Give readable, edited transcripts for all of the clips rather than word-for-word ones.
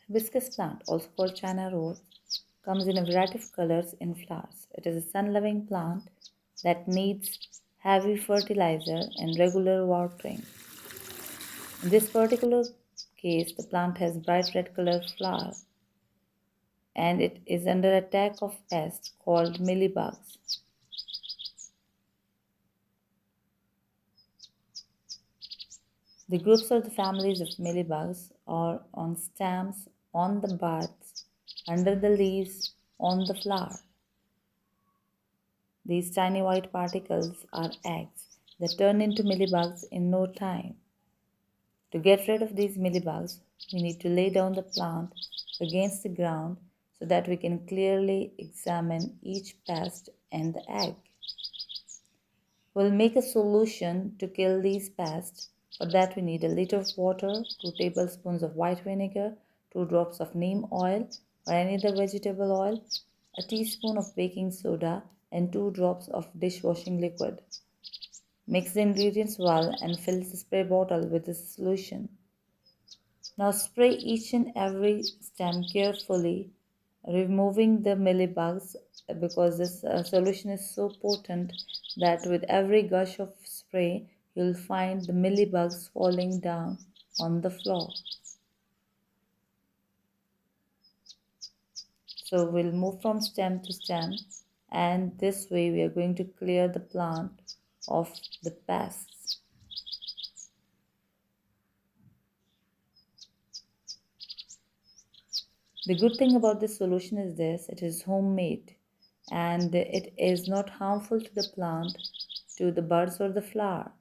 Hibiscus plant, also called China rose, comes in a variety of colors in flowers. It is a sun-loving plant that needs heavy fertilizer and regular watering. In this particular case, the plant has bright red colored flower and it is under attack of pests called mealybugs. The groups or the families of mealybugs are on stems, on the buds, under the leaves, on the flower. These tiny white particles are eggs that turn into mealybugs in no time. To get rid of these mealybugs, we need to lay down the plant against the ground so that we can clearly examine each pest and the egg. We'll make a solution to kill these pests. For that we need a liter of water, 2 tablespoons of white vinegar, 2 drops of neem oil or any other vegetable oil, a teaspoon of baking soda and 2 drops of dishwashing liquid. Mix the ingredients well and fill the spray bottle with the solution. Now spray each and every stem carefully, removing the mealybugs because this solution is so potent that with every gush of spray you'll find the mealybugs falling down on the floor. So we'll move from stem to stem, and this way we are going to clear the plant of the pests. The good thing about this solution is this: it is homemade and it is not harmful to the plant, to the buds or the flower.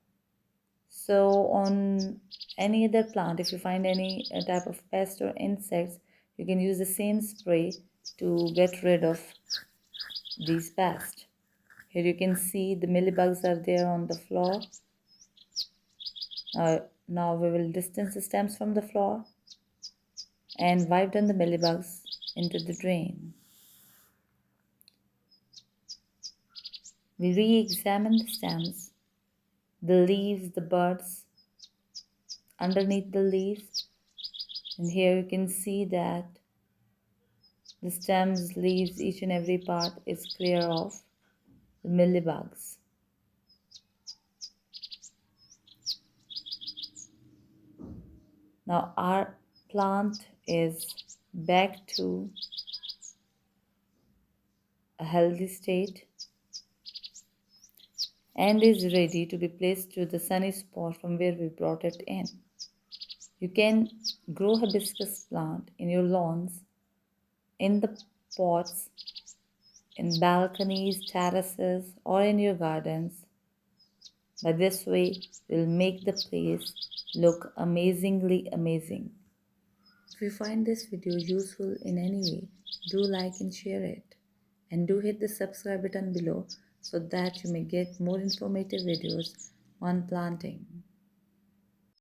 So on any other plant, if you find any type of pest or insects, you can use the same spray to get rid of these pests. Here you can see the mealybugs are there on the floor. Now we will distance the stems from the floor and wipe down the mealybugs into the drain. We re-examine the stems, the leaves, the buds, underneath the leaves, and here you can see that the stems, leaves, each and every part is clear of the mealybugs. Now our plant is back to a healthy state and is ready to be placed to the sunny spot from where we brought it in. You can grow hibiscus plant in your lawns, in the pots, in balconies, terraces, or in your gardens. By this way, we'll make the place look amazingly amazing. If you find this video useful in any way, do like and share it. And do hit the subscribe button below so that you may get more informative videos on planting.